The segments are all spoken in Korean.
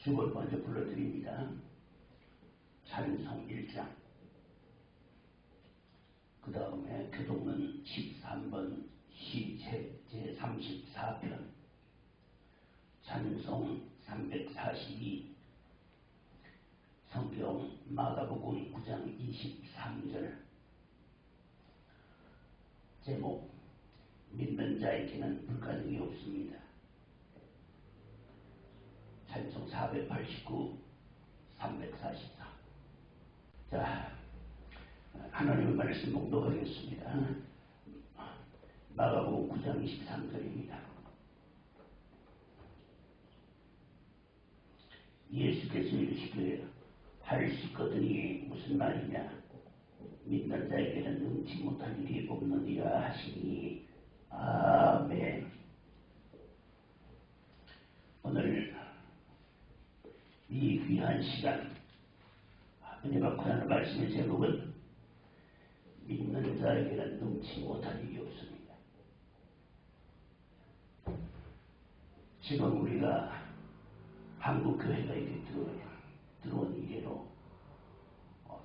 주걸 먼저 불러드립니다. 찬송 1장. 그 다음에 교동은 13번 시 제34편, 찬송 342, 성경 마가복음 9장 23절. 제목: 믿는 자에게는 불가능이 없습니다. 찬송 489, 344. 자, 하나님의 말씀 봉독하겠습니다. 마가복음 9장 23절입니다. 예수께서 이르시되 할 수 있거든이 무슨 말이냐? 믿는 자에게는 능치 못할 일이 없느니라 하시니. 아멘. 오늘 이 귀한 시간 은혜 받고 하는 말씀의 제목은 믿는 자에게는 능치 못할 일이 없습니다. 지금 우리가 한국교회가 이렇게 들어온 이래로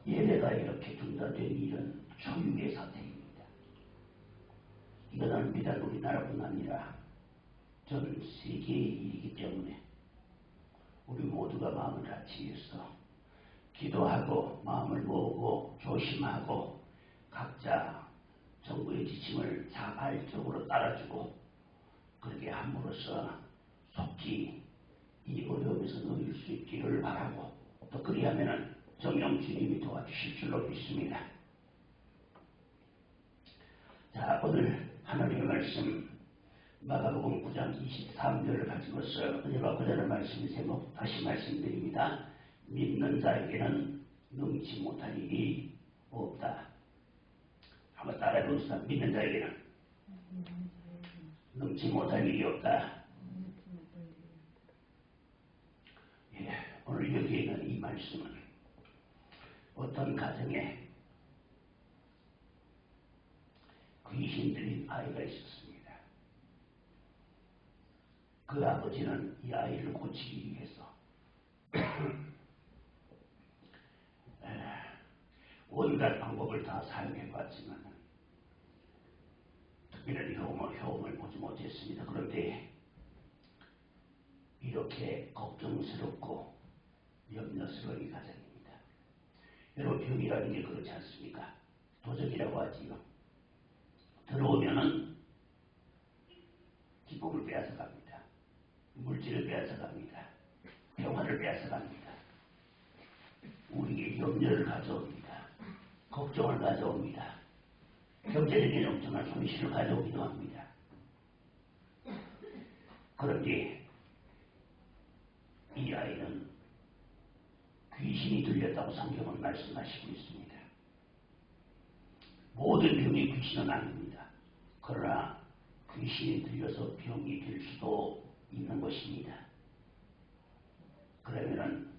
예배가 이렇게 중단된 일은 초유의 사태입니다. 이거는 비단 우리나라뿐 아니라 전 세계의 일이기 때문에 우리 모두가 마음을 같이해서 기도하고 마음을 모으고 조심하고 각자 정부의 지침을 자발적으로 따라주고 그렇게 함으로써 속히 이 어려움에서 놓일 수 있기를 바라고, 또 그리하면은 정령 주님이 도와주실 줄로 믿습니다. 자, 오늘 하나님의 말씀 마가복음 9장 23절을 가지고서 은혜 받고 자는 말씀의 제목 다시 말씀드립니다. 믿는 자에게는 능치 못할 일이 없다. 한번 따라해봅시다. 믿는 자에게는 능치 못할 일이 없다. 예, 오늘 여기에 있는 이 말씀은 어떤 가정에 귀신 들린 아이가 있었습니다. 그 아버지는 이 아이를 고치기 위해서 온갖 방법을 다 사용해봤지만 특별한 효험을 보지 못했습니다. 그런데 이렇게 걱정스럽고 염려스러운 이 가정입니다. 여러분, 병이라는 게 그렇지 않습니까? 도적이라고 하지요. 들어오면은 기쁨을 빼앗아갑니다. 물질을 빼앗아갑니다. 평화를 빼앗아갑니다. 우리에게 염려를 가져옵니다. 걱정을 가져옵니다. 경제적인 엄청난 손실을 가져오기도 합니다. 그런데 이 아이는 귀신이 들렸다고 성경은 말씀하시고 있습니다. 모든 병이 귀신은 아닙니다. 그러나 귀신이 들려서 병이 될 수도 있는 것입니다. 그러면은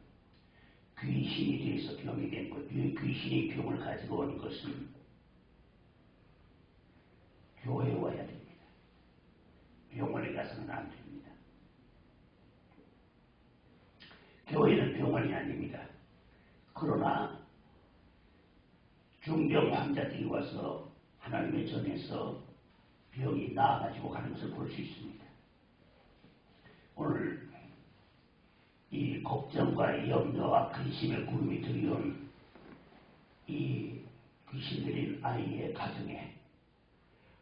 귀신이 돼서 병이 된 것, 귀신이 병을 가지고 오는 것은 교회에 와야 됩니다. 병원에 가서는 안 됩니다. 교회는 병원이 아닙니다. 그러나 중병 환자들이 와서 하나님의 전에서 병이 나아가지고 가는 것을 볼 수 있습니다. 오늘 이 걱정과 염려와 근심의 구름이 들이온 이 귀신 들린 아이의 가정에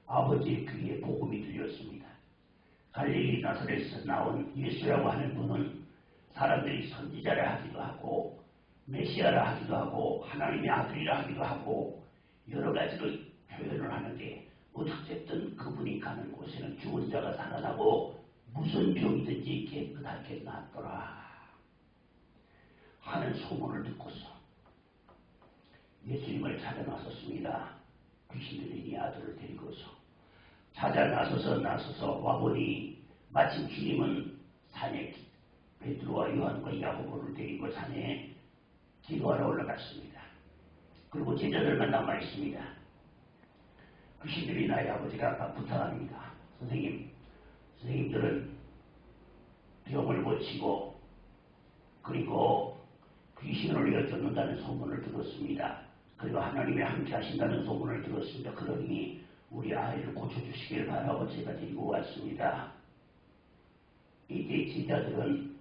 아버지의 귀에 복음이 들렸습니다. 갈릴리 나사렛에서 나온 예수라고 하는 분은 사람들이 선지자라 하기도 하고 메시아라 하기도 하고 하나님의 아들이라 하기도 하고 여러 가지로 표현을 하는데, 어쨌든 그분이 가는 곳에는 죽은 자가 살아나고 무슨 병이든지 깨끗하게 낫더라 하는 소문을 듣고서 예수님을 찾아 나섰습니다. 귀신 들린 이 아들을 데리고서 찾아 나서서 와보니 마침 주님은 산에 베드로와 요한과 야고보를 데리고 산에 기도하러 올라갔습니다. 그리고 제자들만 남아 있습니다. 귀신 들린 아이 아버지가 아까 부탁합니다. 선생님들은 병을 고치고 그리고 귀신을 여쭙는다는 소문을 들었습니다. 그리고 하나님이 함께 하신다는 소문을 들었습니다. 그러니 우리 아이를 고쳐주시길 바라고 제가 데리고 왔습니다. 이때 제자들은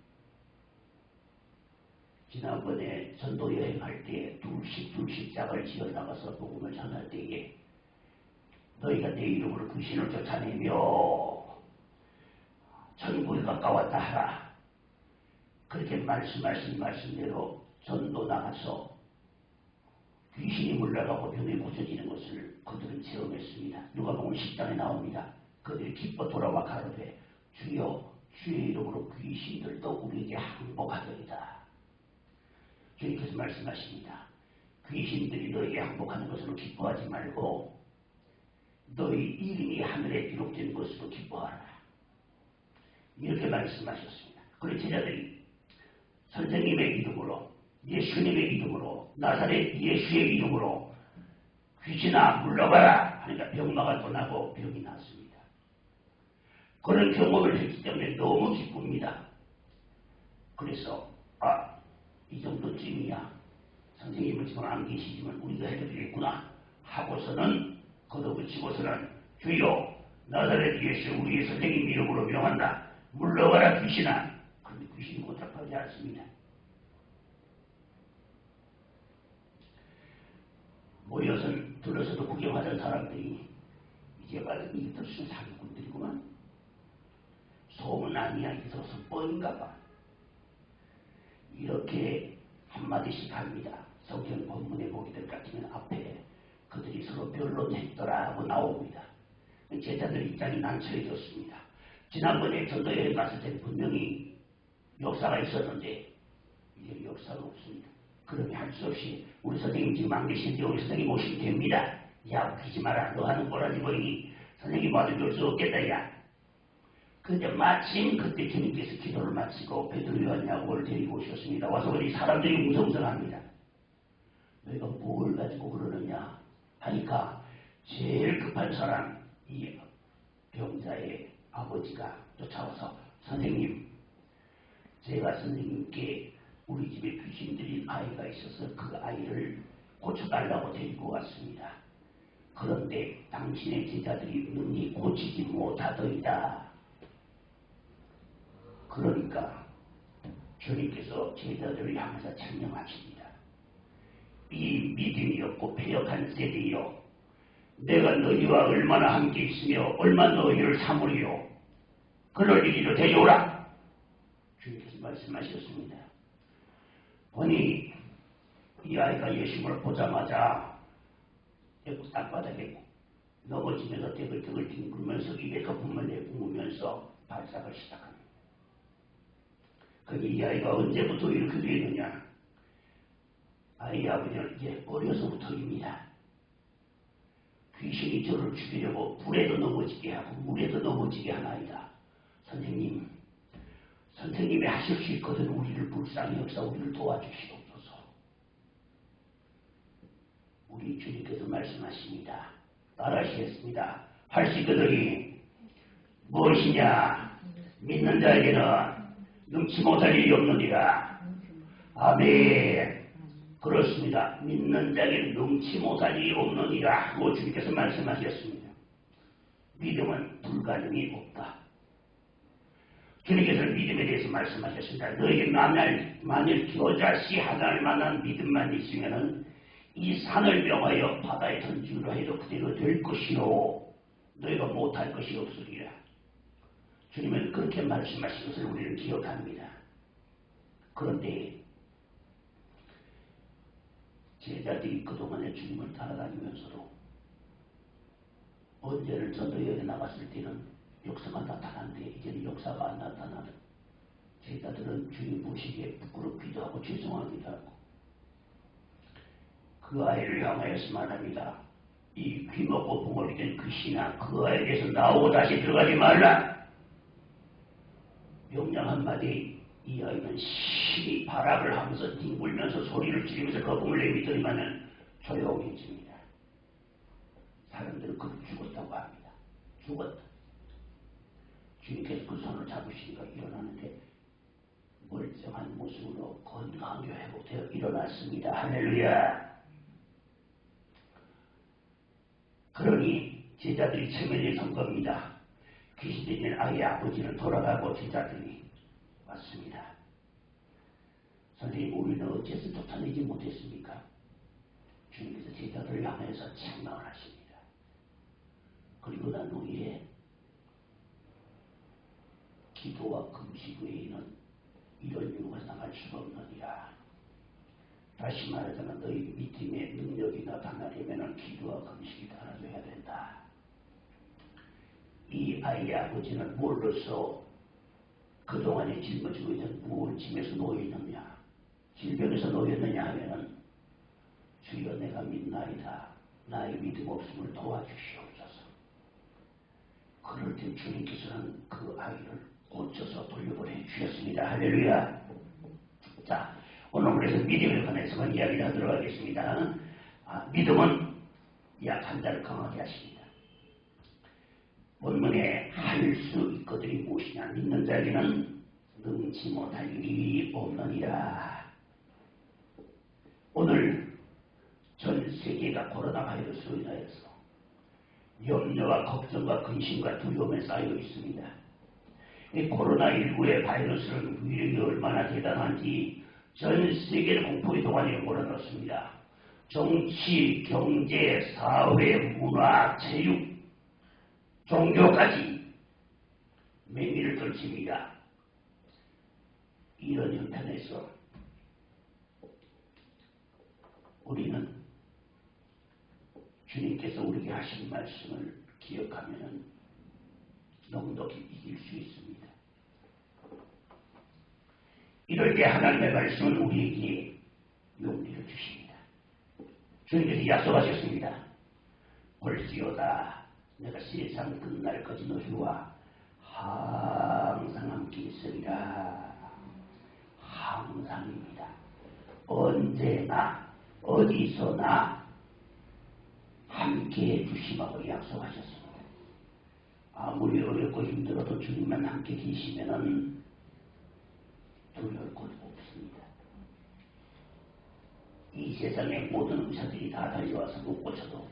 지난번에 전도 여행할 때 둘씩 짝을 지어 나가서 복음을 전할 때에 너희가 내 이름으로 귀신을 쫓아내며 천국에 가까웠다 하라. 그렇게 말씀하신 말씀대로 전도 나가서 귀신이 물러가고 병이 고쳐지는 것을 그들은 체험했습니다. 누가복음 10장에 나옵니다. 그들이 기뻐 돌아와 가로되 주여 주의 이름으로 귀신들도 우리에게 항복하더이다. 주님께서 말씀하십니다. 귀신들이 너에게 항복하는 것으로 기뻐하지 말고 너희 이름이 하늘에 기록된 것으로 기뻐하라. 이렇게 말씀하셨습니다. 그리고 제자들이 선생님의 이름으로 예수님의 이름으로 나사렛 예수의 이름으로 귀신아 물러가라 하니까 병마가 떠나고 병이 났습니다. 그런 경험을 했기 때문에 너무 기쁩니다. 그래서 이 정도쯤이야. 선생님은 지금 안 계시지만 우리가 해드리겠구나 하고서는 걷어붙이고서는 주여 나사렛 예수 우리의 선생님 이름으로 명한다. 물러가라 귀신아. 그런데 귀신이 고착하지 않습니다. 모여서 들어서도 구경하던 사람들이 이제 봐도 이것들 무슨 사기꾼들이구만. 소문 아니야. 이것도 선뻥인가 봐. 이렇게 한마디씩 합니다. 성경 본문에 보게 될 것 같으면 앞에 그들이 서로 변론했더라 하고 나옵니다. 제자들 입장이 난처해졌습니다. 지난번에 전도여행 갔을 때 분명히 역사가 있었는데 이제 역사가 없습니다. 그러니 할 수 없이 우리 선생님 지금 안 계신데 우리 선생님 오시면 됩니다. 야 웃기지 마라. 너 하는 꼬라지 보이니 선생님 와도 볼 수 없겠다 야. 그런데 마침 그때 주님께서 기도를 마치고 베드로 요한 야고보를 데리고 오셨습니다. 와서 우리 사람들이 웅성웅성합니다. 너희가 뭘 가지고 그러느냐 하니까 제일 급한 사람 이 병자의 아버지가 쫓아와서 선생님 제가 선생님께 우리 집에 귀신 들린 아이가 있어서 그 아이를 고쳐달라고 데리고 왔습니다. 그런데 당신의 제자들이 능히 고치지 못하더이다. 그러니까 주님께서 제자들을 향해서 chan명하십니다. 이 믿음이 없고 패역한 세대여 내가 너희와 얼마나 함께 있으며 얼마나 너희를 사무리요 그럴 이리로 데려오라. 주님께서 말씀하셨습니다. 보니 이 아이가 예수님을 보자마자 땅바닥에 넘어지면서 대글대글 뒹굴면서 입에 거품을 내뿜으면서 발작을 시작합니다. 그런데 이 아이가 언제부터 이렇게 되느냐? 아이 아버지는 이제 어려서부터입니다. 귀신이 저를 죽이려고 불에도 넘어지게 하고 물에도 넘어지게 하나이다. 선생님, 선생님이 하실 수 있거든. 우리를 불쌍히 여기서 우리를 도와주시옵소서. 우리 주님께서 말씀하십니다. 따라하시겠습니다. 할 수 있거든이 무엇이냐? 믿는 자에게는 능치 못할 일이 없느니라. 아멘. 그렇습니다. 믿는 자에게는 능치 못할 일이 없느니라 하고 주님께서 말씀하셨습니다. 믿음은 불가능이 없다. 주님께서는 믿음에 대해서 말씀하셨습니다. 너에게 만일 겨자씨 하나를 만한 믿음만 있으면은 이 산을 명하여 바다에 던지기로 해도 그대로 될 것이요 너희가 못할 것이 없으리라. 주님은 그렇게 말씀하신 것을 우리는 기억합니다. 그런데 제자들이 그동안에 주님을 따라다니면서도 언제를 전도여행에 나갔을 때는 역사가 나타났는데 이제는 역사가 안 나타나는 제자들은 주님 보시기에 부끄럽기도 하고 죄송하기도 하고 그 아이를 향하여서 말합니다. 이 귀먹고 붕어리 된 귀신아 그 아이에게서 나오고 다시 들어가지 말라. 명령 한마디 이 아이는 심히 발악을 하면서 뒹굴면서 소리를 지르면서 거품을 내밀더니만은 조용해집니다. 사람들은 그를 죽었다고 합니다. 죽었다. 주님께서 그 손을 잡으시니까 일어나는데 멀쩡한 모습으로 건강하게 회복되어 일어났습니다. 할렐루야. 그러니 제자들이 체면이 선 겁니다. 귀신 들린 아이의 아버지는 돌아가고 제자들이 왔습니다. 선생님, 우리는 어째서 쫓아내지 못했습니까? 주님께서 제자들을 향해서 책망을 하십니다. 그리고 난 후에 기도와 금식 외에는 이런 이유가 나갈 수가 없느니라. 다시 말하자면 너희 믿음의 능력이 나타나려면 기도와 금식이 따라줘야 된다. 이 아이의 아버지는 뭘로써 그동안에 짊어지고 있는 무엇을 짐에서 놓였느냐, 질병에서 놓였느냐 하면은 주여 내가 믿나이다. 나의 믿음 없음을 도와주시옵소서. 그럴 때 주님께서는 그 아이를 고쳐서 돌려보내 주셨습니다. 할렐루야. 자, 오늘 그래서 믿음에 관해서만 이야기를 하도록 하겠습니다. 믿음은 약한 자를 강하게 하십니다. 본문에 할 수 있거든이 무엇이냐, 믿는 자에게는 능치 못할 일이 없느니라. 오늘 전 세계가 코로나 바이러스로 인하여서 염려와 걱정과 근심과 두려움에 쌓여 있습니다. 이 코로나19의 바이러스는 위력이 얼마나 대단한지 전 세계를 공포의 동안에 몰아넣습니다. 정치, 경제, 사회, 문화, 체육, 종교까지 맹위를 떨칩니다. 이런 형편에서 우리는 주님께서 우리에게 하신 말씀을 기억하면 넉넉히 이길 수 있습니다. 이럴 때 하나님의 말씀은 우리에게 용기를 주십니다. 주님께서 약속하셨습니다. 볼지어다 내가 세상 끝날까지 너희와 항상 함께 있으리라. 항상입니다. 언제나 어디서나 함께해 주시라고 약속하셨습니다. 아무리 어렵고 힘들어도 주님만 함께 계시면은 두려울 것 없습니다. 이 세상의 모든 의사들이 다 달려와서 못 고쳐도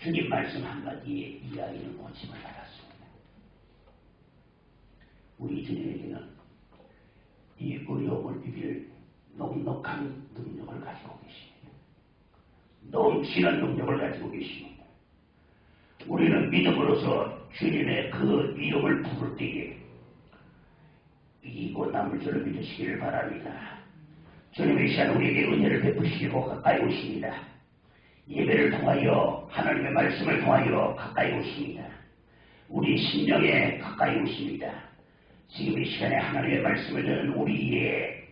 주님 말씀 한마디에 이 아이는 고침을 받았습니다. 우리 주님에게는 이 어려움을 비빌 넉넉한 능력을 가지고 계십니다. 넘치는 능력을 가지고 계십니다. 우리는 믿음으로써 주님의 그 이름을 부를 때에 이기고 남을 줄을 믿으시기를 바랍니다. 주님의 시간 우리에게 은혜를 베푸시고 가까이 오십니다. 예배를 통하여 하나님의 말씀을 통하여 가까이 오십니다. 우리 심령에 가까이 오십니다. 지금 이 시간에 하나님의 말씀을 듣는 우리의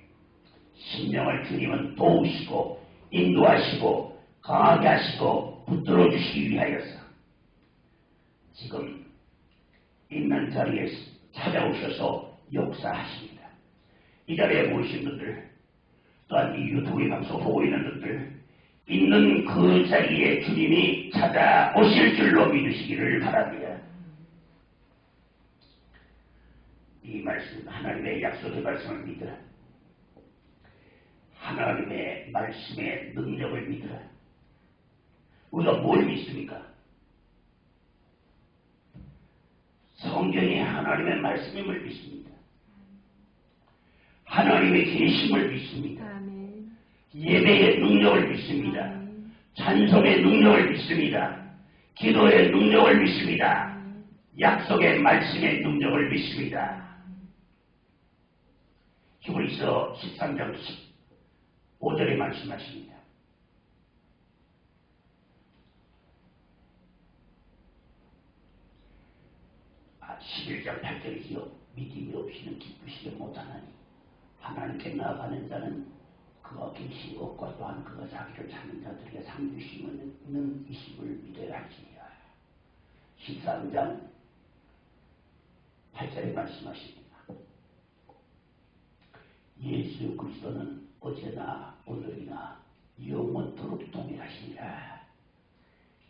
심령을 주님은 도우시고 인도하시고 강하게 하시고 붙들어 주시기 위하여서 지금 있는 자리에 찾아오셔서 역사하십니다. 이 자리에 모이신 분들, 또한 이 유튜브 방송 보고 있는 분들, 있는 그 자리에 주님이 찾아오실 줄로 믿으시기를 바랍니다. 이 말씀, 하나님의 약속의 말씀을 믿으라. 하나님의 말씀의 능력을 믿으라. 우리가 뭘 믿습니까? 성경이 하나님의 말씀임을 믿습니다. 하나님의 계심을 믿습니다. 아멘. 예배의 능력을 믿습니다. 아멘. 찬송의 능력을 믿습니다. 기도의 능력을 믿습니다. 약속의 말씀의 능력을 믿습니다. 히브리서 13장 15절에 말씀하십니다. 아, 11장 8절이지요. 믿음이 없이는 기쁘시게 못하나니 하나님께 나아가는 자는 그가 계신 것과 또한 그가 자기를 찾는 자들에게 상 주시는 이심을 믿어야 할지니라. 13장 8절에 말씀하십니다. 예수 그리스도는 어제나 오늘이나 영원토록 동일하시니라.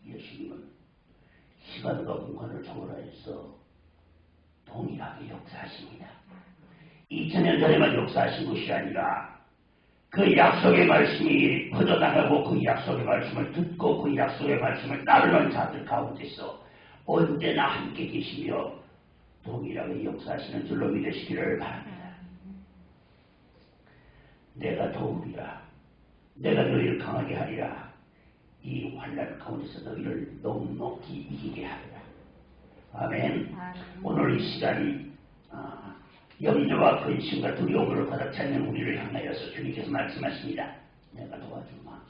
예수님은 시간과 공간을 초월하여서 동일하게 역사하십니다. 2000년 전에만 역사하신 것이 아니라 그 약속의 말씀이 퍼져나가고 그 약속의 말씀을 듣고 그 약속의 말씀을 따르는 자들 가운데서 언제나 함께 계시며 동일하게 역사하시는 줄로 믿으시기를 바랍니다. 내가 도우리라. 내가 너희를 강하게 하리라. 이 환난 가운데서 너희를 넉넉히 이기게 하리라. 아멘. 오늘 이 시간 염려와 근심과 두려움으로 가득 차 있는 우리를 향하여서 주님께서 말씀하십니다. 내가 도와주마.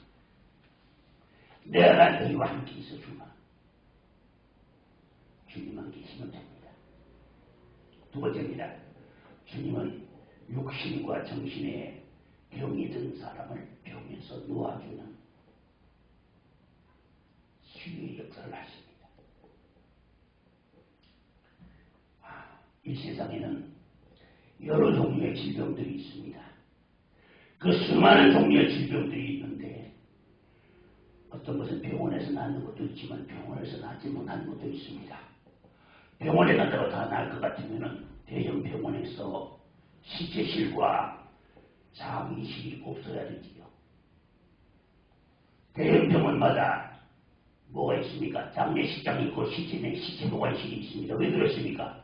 내가 너희와 함께 있어주마. 주님만 계시면 됩니다. 두 번째입니다. 주님은 육신과 정신에 병이 든 사람을 병에서 놓아주는 치유의 역사를 하십니다. 이 세상에는 여러 종류의 질병들이 있습니다. 그 수많은 종류의 질병들이 있는데 어떤 것은 병원에서 낫는 것도 있지만 병원에서 낫지 못하는 것도 있습니다. 병원에 간다고 다 나을 것 같으면 대형 병원에서 시체실과 장의실이 없어야 되지요. 대형 병원마다 뭐가 있습니까? 장례식장이 있고 시체 보관실이 있습니다. 왜 그렇습니까?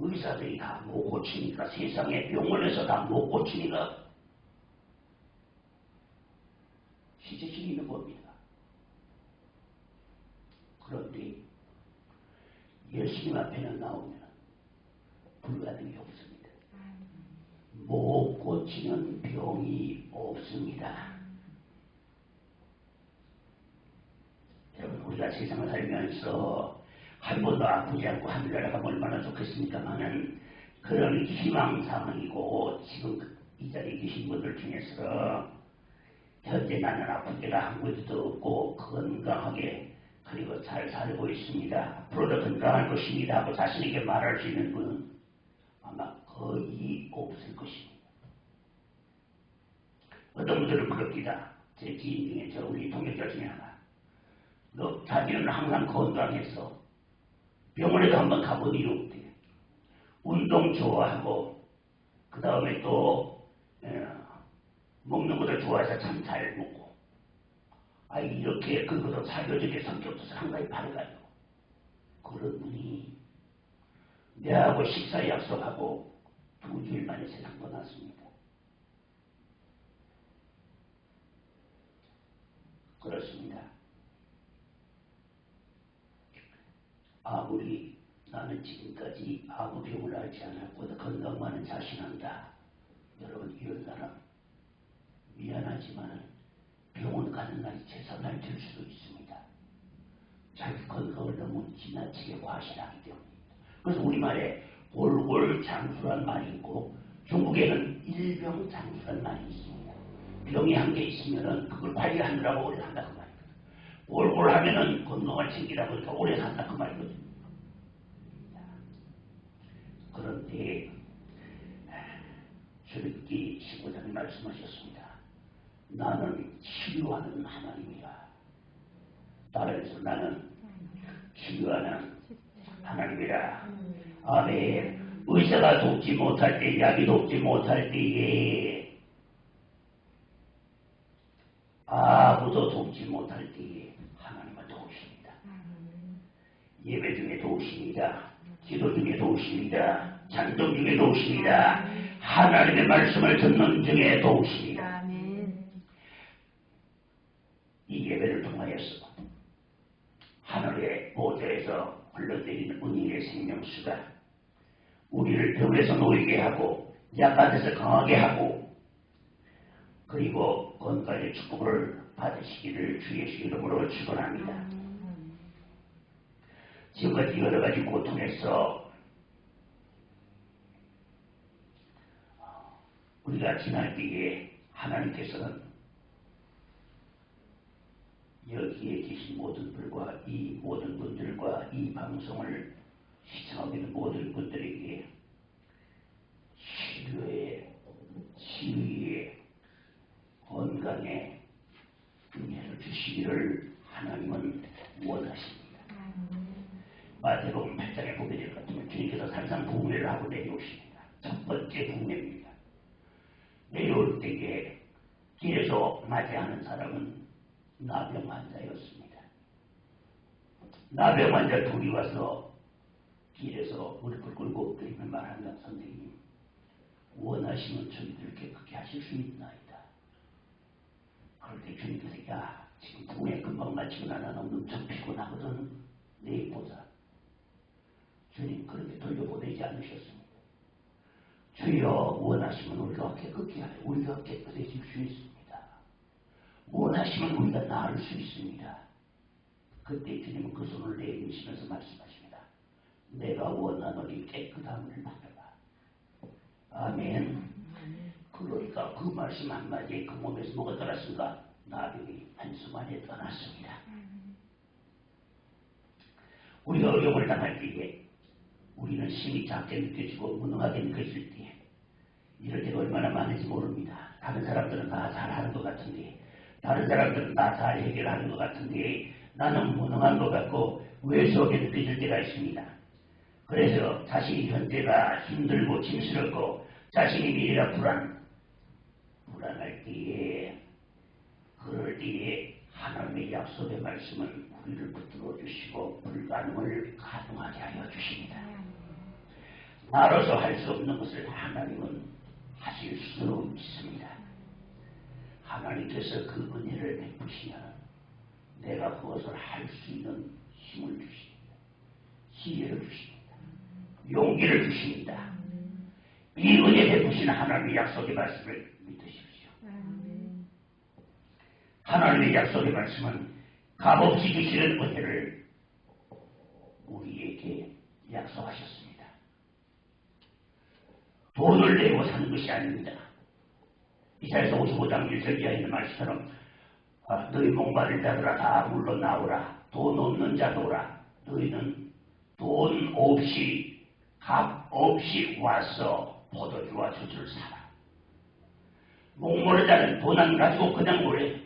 의사들이 다 못 고치니까, 세상에 병원에서 다 못 고치니까 시체실이 있는 겁니다. 그런데 예수님 앞에는 나오면 불가능이 없습니다. 못 고치는 병이 없습니다. 여러분, 우리가 세상을 살면서 한 번도 아프지 않고 하늘나라 가면 얼마나 좋겠습니까만은 그런 희망사항이고 지금 이 자리에 계신 분들 중에서 현재 나는 아픈 데가 한 군데도 없고 건강하게 그리고 잘 살고 있습니다. 앞으로도 건강할 것입니다 하고 자신에게 말할 수 있는 분은 아마 거의 없을 것입니다. 어떤 분들은 그럽니다. 제 지인 중에 저 우리 동역자 중에 하나. 자기는 항상 건강해서 병원에도 한번 가본 일이 없대. 운동 좋아하고 그 다음에 또 먹는 것을 좋아해서 참 잘 먹고 이렇게 그것도 사교적인 성격도 상당히 밝아요. 그런 분이 내하고 식사 약속하고 2주일 만에 세상 떠났습니다. 그렇습니다. 아무리 나는 지금까지 아무 병을 앓지 않았고 건강만은 자신한다. 여러분, 이런 사람 미안하지만 병원 가는 날이 제삿날 될 수도 있습니다. 자기 건강을 너무 지나치게 과신하기 때문입니다. 그래서 우리말에 골골장수란 말이 있고 중국에는 일병장수란 말이 있습니다. 병이 한 개 있으면 그걸 관리하느라고 오래 산다 그 말이거든요. 골골하면은 건강을 챙기다 보니까 오래 산다 그 말이거든요. 그런데 출애굽기 15장에 말씀하셨습니다. 나는 치료하는 하나님이라. 따라해서 나는 치료하는 하나님이라. 아멘. 의사가 돕지 못할 때, 약이 돕지 못할 때에, 아무도 돕지 못할 때에 하나님은 도우십니다. 예배 중에 도우십니다. 기도 중에 도우십니다. 찬송 중에 도우십니다. 하나님의 말씀을 듣는 중에 도우십니다. 이 예배를 통하여서 하늘의 보좌에서 흘러내리는 은혜의 생명수가 우리를 병에서 놓이게 하고 약간에서 강하게 하고 그리고 건강의 축복을 받으시기를 주의 이름으로 축원합니다. 지금까지 여러 가지 고통에서 우리가 지날 때에 하나님께서는 여기에 계신 모든 분들과 이 모든 분들과 이 방송을 시청하고 있는 모든 분들에게 치유의 건강에 은혜를 주시기를 하나님은 원하십니다. 마태복음 8장에 보게 될 것 같으면 주님께서 항상 부흥회를 하고 내려오십니다. 첫 번째 국내입니다. 내려올 때에 길에서 맞이하는 사람은 나병 환자였습니다. 나병 환자 둘이 와서 길에서 무릎을 꿇고 엎드리며 말한다. 선생님, 원하시면 저희들 깨끗게 하실 수 있나이다. 그럴 때 주님께서 야, 지금 국내 금방 마치고 나는 엄청 피곤하거든. 내일 보자. 주님 그렇게 돌려보내지 않으셨습니다. 주여 원하시면 우리가 깨끗해질 수 있습니다. 원하시면 우리가 나을 수 있습니다. 그때 주님은 그 손을 내미시면서 말씀하십니다. 내가 원하노니 깨끗함을 받아라. 아멘. 그러니까 그 말씀 한마디에 그 몸에서 뭐가 떠났습니까? 나병이 한순간에 떠났습니다. 우리가 어려움을 당할 때에 우리는 힘이 작게 느껴지고 무능하게 느껴질 때 이럴 때가 얼마나 많은지 모릅니다. 다른 사람들은 다 잘하는 것 같은데, 다른 사람들은 다 잘 해결하는 것 같은데 나는 무능한 것 같고 왜소하게 느껴질 때가 있습니다. 그래서 자신이 현재가 힘들고 짐스럽고 자신이 미래가 불안할 때에, 그럴 때에 하나님의 약속의 말씀은 우리를 붙들어 주시고 불가능을 가능하게 하여 주십니다. 나로서 할 수 없는 것을 하나님은 하실 수 있습니다. 하나님께서 그 은혜를 베푸시면 내가 그것을 할 수 있는 힘을 주십니다. 지혜를 주십니다. 용기를 주십니다. 이 은혜 베푸시는 하나님의 약속의 말씀을 믿으십시오. 하나님의 약속의 말씀은 값없이 주시는 은혜를 우리에게 약속하셨습니다. 돈을 내고 사는 것이 아닙니다. 이사야서 55장 1절 이하에 있는 말씀처럼 너희 목마를 자들아 다 물러나오라. 돈 없는 자도라. 너희는 돈 없이 값 없이 와서 포도주와 젖을 사라. 목마른 자는 돈 안 가지고 그냥 오래.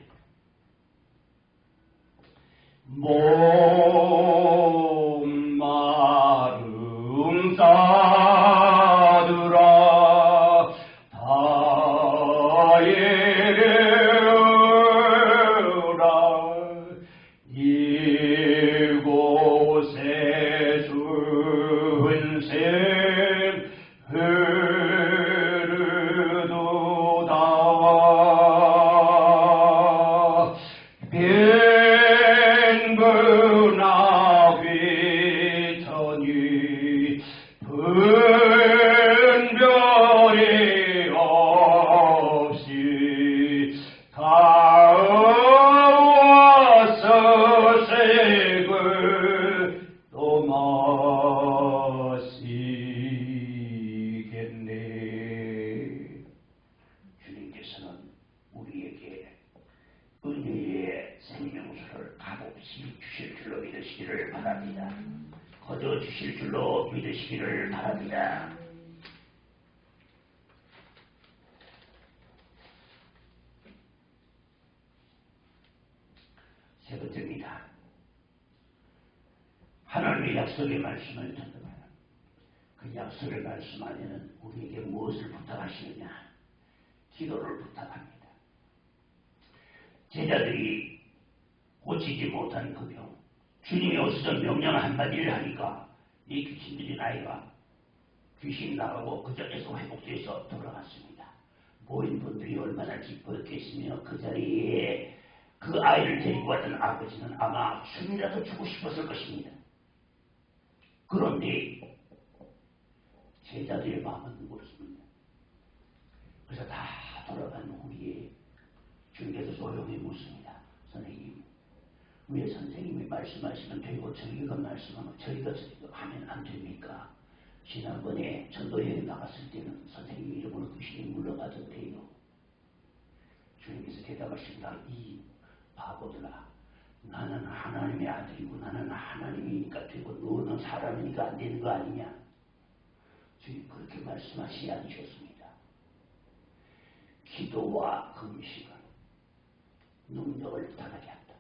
목마른 자들아 다 이르라. 이곳에 순샘 흐르도다. 빈부나 귀천이 분별이 없이 다 와서 색을 또 마시겠네. 주님께서는 우리에게 은혜의 생명수를 값없이 주실 줄로 믿으시기를 바랍니다. 거저 주실 줄로 믿으시기를 바랍니다. 세 번째입니다. 하나님의 약속의 말씀을 듣는 그 약속의 말씀 안에는 우리에게 무엇을 부탁하시느냐? 기도를 부탁합니다. 제자들이 고치지 못한 그 병, 주님이 어디서 명령 한마디를 하니까 이 귀신들이 나이가 귀신 나가고 그 자리에서 회복돼서 돌아갔습니다. 모인 분들이 얼마나 기뻤겠으며 그 자리에 그 아이를 데리고 왔던 아버지는 아마 숨이라도 주고 싶었을 것입니다. 그런데 제자들의 마음은 그렇습니다. 그래서 다 돌아간 후에 주님께서 조용히 묻습니다. 선생님, 왜 선생님이 말씀하시면 되고 저희가 말씀하면 저희가 하면 안 됩니까? 지난번에 전도여행 나갔을 때는 선생님 이름으로 귀신이 물러가던데요. 주님께서 대답하십니다. 이 바보들아, 나는 하나님의 아들이고 나는 하나님이니까 되고 너는 사람이니까 안 되는 거 아니냐? 주님 그렇게 말씀하시지 않으셨습니다. 기도와 금식은 능력을 나타나게 한다.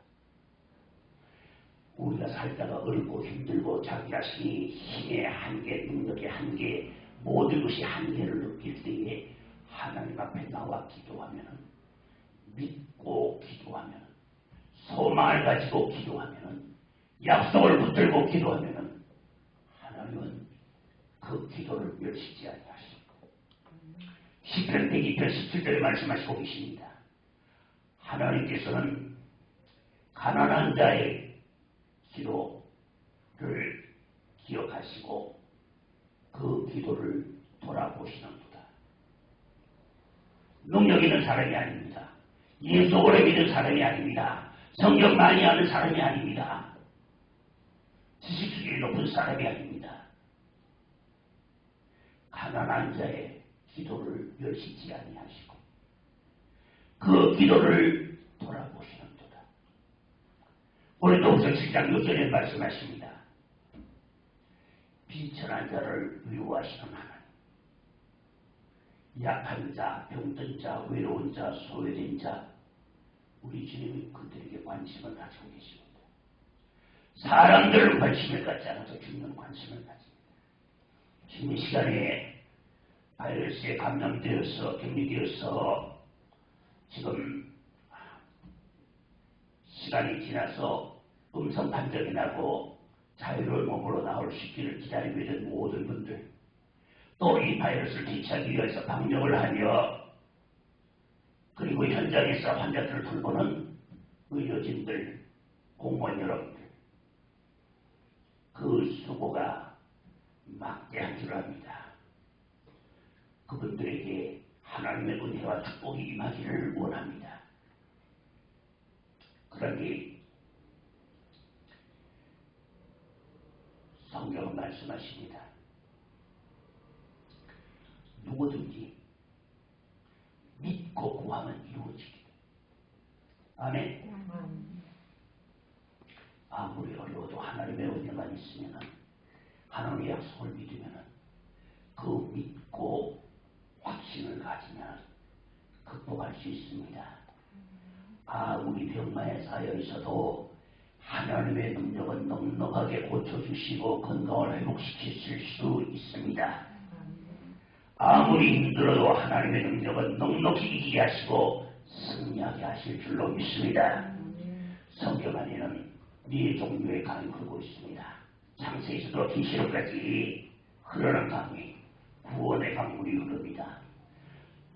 우리가 살다가 어렵고 힘들고 자기 자신이 힘의 한계, 능력의 한계, 모든 것이 한계를 느낄 때에 하나님 앞에 나와 기도하면, 믿고 기도하면, 소망을 가지고 기도하면, 약속을 붙들고 기도하면 하나님은 그 기도를 멸시지 아니하시고 시편 102편 17절에 말씀하시고 계십니다. 하나님께서는 가난한 자의 기도를 기억하시고 그 기도를 돌아보시는도다. 능력 있는 사람이 아닙니다. 예수 오래 믿은 사람이 아닙니다. 성경 많이 아는 사람이 아닙니다. 지식 수준이 높은 사람이 아닙니다. 가난한 자의 기도를 멸시지 아니하시고 그 기도를 돌아보시는도다. 고린도후서 7장 6절에 말씀하십니다. 비천한 자를 위로하시는 하나님, 약한 자, 병든 자, 외로운 자, 소외된 자, 우리 주님이 그들에게 관심을 가지고 계십니다. 사람들은 관심을 갖지 않아도 주님은 관심을 가집니다. 지금 이 시간에 바이러스에 감염되어서 격리되어서 지금 시간이 지나서 음성 판정이 나고 자유로운 몸으로 나올 수 있기를 기다리고 있는 모든 분들, 또 이 바이러스를 대처하기 위해서 방역을 하며 그리고 현장에서 환자들을 돌보는 의료진들, 공무원 여러분들, 그 수고가 막대한 줄 압니다. 그분들에게 하나님의 은혜와 축복이 임하기를 원합니다. 그러니 성경은 말씀하십니다. 누구든지 믿고 구하면 이루어지기를. 아멘. 아무리 어려워도 하나님의 은혜만 있으면, 하나님의 약속을 믿으면, 그 믿고 확신을 가지면 극복할 수 있습니다. 아무리 병마에 쌓여 있어도 하나님의 능력은 넉넉하게 고쳐주시고 건강을 회복시키실 수 있습니다. 아무리 힘들어도 하나님의 능력은 넉넉히 이기게 하시고 승리하게 하실 줄로 믿습니다. 성경 안에는 네 종류의 강이 흐르고 있습니다. 창세기서부터 계시록까지 흐르는 강이, 구원의 강물이 흐릅니다.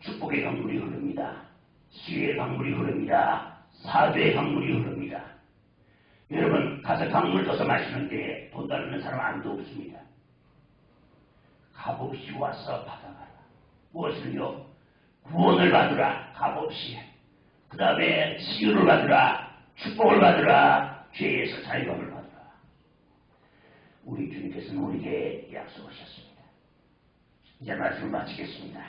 축복의 강물이 흐릅니다. 지혜의 강물이 흐릅니다. 사죄의 강물이 흐릅니다. 여러분, 가서 강물 떠서 마시는데 돈 달라는 사람 아무도 없습니다. 값없이 와서 받아가라. 무엇을요? 구원을 받으라. 값없이. 그 다음에 치유를 받으라. 축복을 받으라. 죄에서 자유함을 받으라. 우리 주님께서는 우리에게 약속하셨습니다. 이제 말씀을 마치겠습니다.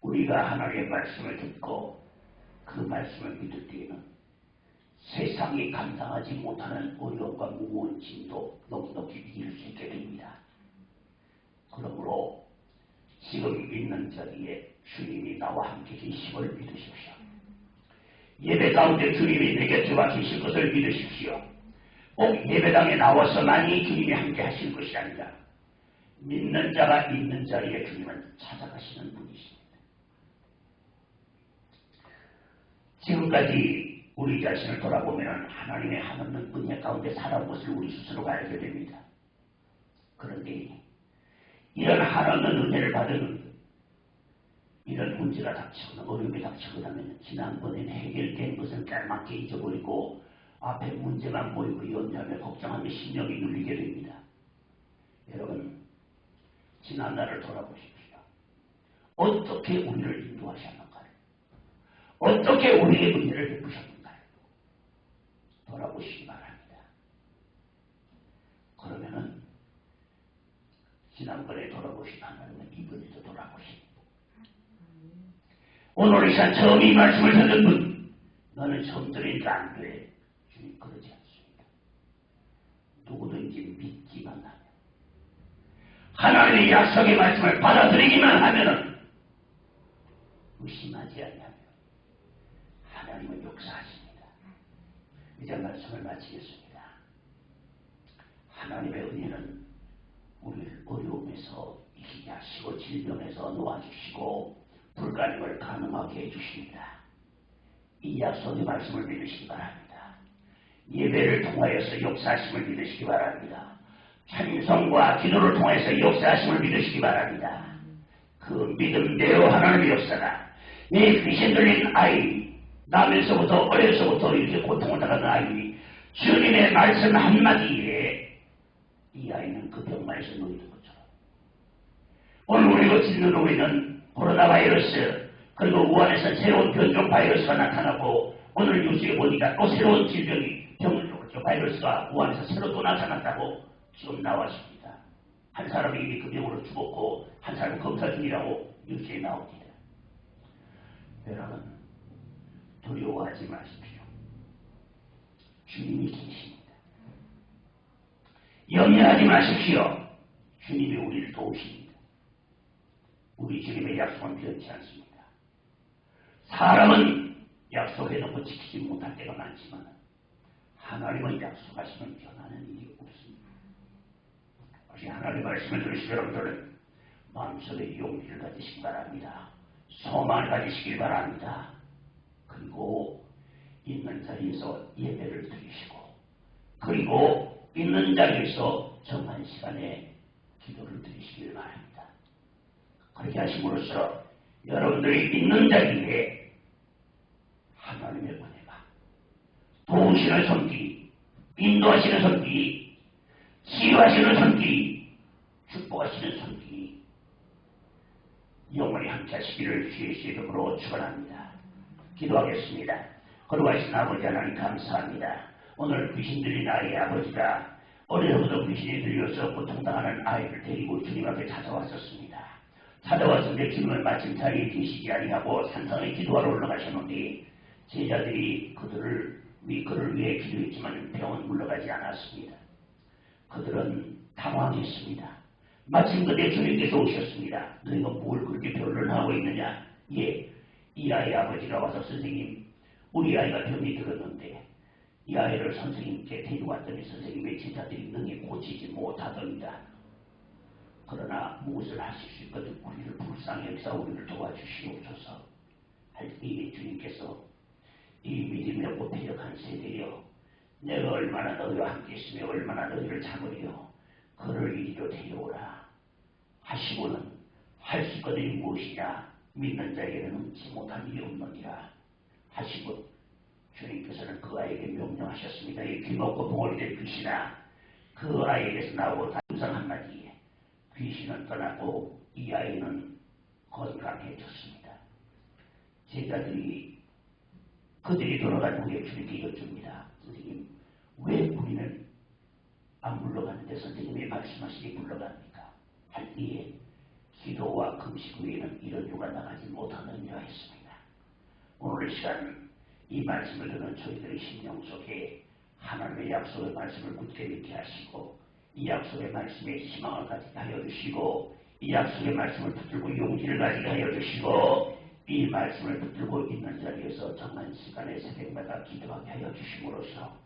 우리가 하나님의 말씀을 듣고 그 말씀을 믿을 때에는 세상이 감당하지 못하는 어려움과 무거운 짐도 넉넉히 이길 수 있게 됩니다. 그러므로 지금 있는 자리에 주님이 나와 함께 계심을 믿으십시오. 예배 가운데 주님이 내 곁에 와 계실 것을 믿으십시오. 꼭 예배당에 나와서만이 주님이 함께 하실 것이 아니라 믿는 자가 있는 자리에 주님을 찾아가시는 분이십니다. 지금까지 우리 자신을 돌아보면 하나님의 한없는 은혜 가운데 살아온 것을 우리 스스로가 알게 됩니다. 그런데 이런 한없는 은혜를 받은 이런 문제가 닥치거나 어려움이 닥치고 나면 지난번에는 해결된 것은 깔맞게 잊어버리고 앞에 문제만 보이고 염려하며 걱정하며 신경이 눌리게 됩니다. 여러분, 지난날을 돌아보십시오. 어떻게 우리를 인도하셨는가요? 어떻게 우리의 은혜를 베푸셨는가요? 돌아보시기 바랍니다. 그러면은 지난번에 돌아보신 하나님은 이번에도 돌아보십니다. 오늘 이 시간 처음 이 말씀을 듣는 분, 너는 처음 들으니까 안 돼. 주님 그러지 않습니다. 누구든지 믿기만 하면, 하나님의 약속의 말씀을 받아들이기만 하면은, 의심하지 않냐면 하나님은 역사하십니다. 이제 말씀을 마치겠습니다. 하나님의 은혜는 우리를 어려움에서 이기게 하시고 질병에서 놓아주시고 불가능을 가능하게 해주십니다. 이 약속의 말씀을 믿으시기 바랍니다. 예배를 통하여서 역사하심을 믿으시기 바랍니다. 찬송과 기도를 통해서 역사하심을 믿으시기 바랍니다. 그 믿음대로 하나님의 역사가 내 귀신 들린 아이, 나면서부터 어려서부터 이렇게 고통을 당하는 아이, 주님의 말씀 한마디에 이 아이는 그 병마에서 놓이는 것처럼 오늘 우리가 짓는 우리는 코로나 바이러스 그리고 우한에서 새로운 변종 바이러스가 나타나고 오늘 뉴스에 보니까 또 새로운 질병이 바이러스가 우한에서 새로 또 나타났다고 지금 나왔습니다. 한 사람이 이미 그 병으로 죽었고 한 사람은 검사 중이라고 뉴스에 나옵니다. 여러분 두려워하지 마십시오. 주님이 계십니다. 염려하지 마십시오. 주님이 우리를 도우십니다. 우리 주님의 약속은 변치 않습니다. 사람은 약속해놓고 지키지 못할 때가 많지만 하나님은 약속하시면 변하는 일이 없습니다. 혹시 하나님의 말씀을 들으시는 여러분들은 마음속에 용기를 가지시기 바랍니다. 소망을 가지시길 바랍니다. 그리고 있는 자리에서 예배를 드리시고 그리고 있는 자리에서 정한 시간에 기도를 드리시길 바랍니다. 그렇게 하심으로써 여러분들이 있는 자리에 하나님의 은혜가 도우시는 손길이 인도하시는 손길이 치유하시는 손길이 축복하시는 손길이 영원히 함께하시기를 주의 이름으로 축원합니다. 기도하겠습니다. 거룩하신 아버지 하나님 감사합니다. 오늘 귀신 들린 아이의 아버지가 어려서부터 귀신이 들려서 고통당하는 아이를 데리고 주님 앞에 찾아왔었습니다. 찾아왔는데 주님은 마침 자리에 계시지 아니하고 산상에 기도하러 올라가셨는데 제자들이 그를 위해 기도했지만 병은 물러가지 않았습니다. 그들은 당황했습니다. 마침 그때 주님께서 오셨습니다. 너희가 뭘 그렇게 변론하고 있느냐? 예, 이 아이 아버지가 와서 선생님 우리 아이가 병이 들었는데 이 아이를 선생님께 데려왔더니 선생님의 제자들이 능히 고치지 못하더니다. 그러나 무엇을 하실 수 있거든 우리를 불쌍히 여기서 우리를 도와주시옵소서 할 때에 주님께서 이 믿음의 고패력한 세대여 내가 얼마나 너희와 함께 있으며 얼마나 너희를 참으리요 그를 이리로 데려오라 하시고는 할 수 있거든 무엇이냐 믿는 자에게는 넘지 못한 일이 없느니라 하시고 주님께서는 그 아이에게 명령하셨습니다. 이 귀먹고 봉오리 될 귀신아 그 아이에게서 나오고 단상 한마디에 귀신은 떠나고 이 아이는 건강해졌습니다. 제자들이 그들이 돌아간 후에 주님께 여쭙니다. 선생님 왜 우리는 안 물러가는데 선생님이 말씀하시니 물러갑니까? 할 때에 기도와 금식 외에는 이런 유가 나가지 못하느니라 했습니다. 오늘 시간 이 말씀을 듣는 저희들의 심령 속에 하나님의 약속의 말씀을 굳게 믿게 하시고 이 약속의 말씀에 희망을 가지게 하여 주시고 이 약속의 말씀을 붙들고 용기를 가지게 하여 주시고 이 말씀을 붙들고 있는 자리에서 정한 시간에 새벽마다 기도하게 하여 주심으로써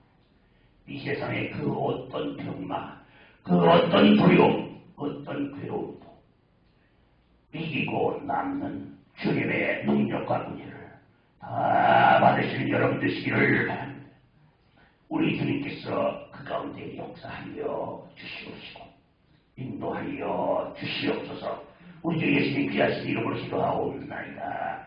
이 세상의 그 어떤 병마 그 어떤 두려움 어떤 괴로움도 이기고 남는 주님의 능력과 은혜를 다 받으시는 여러분 되시기를 바랍니다. 우리 주님께서 그 가운데 역사하여 주시옵시고 인도하여 주시옵소서. 우리 주 예수님 귀하신 이름으로 기도하옵나이다.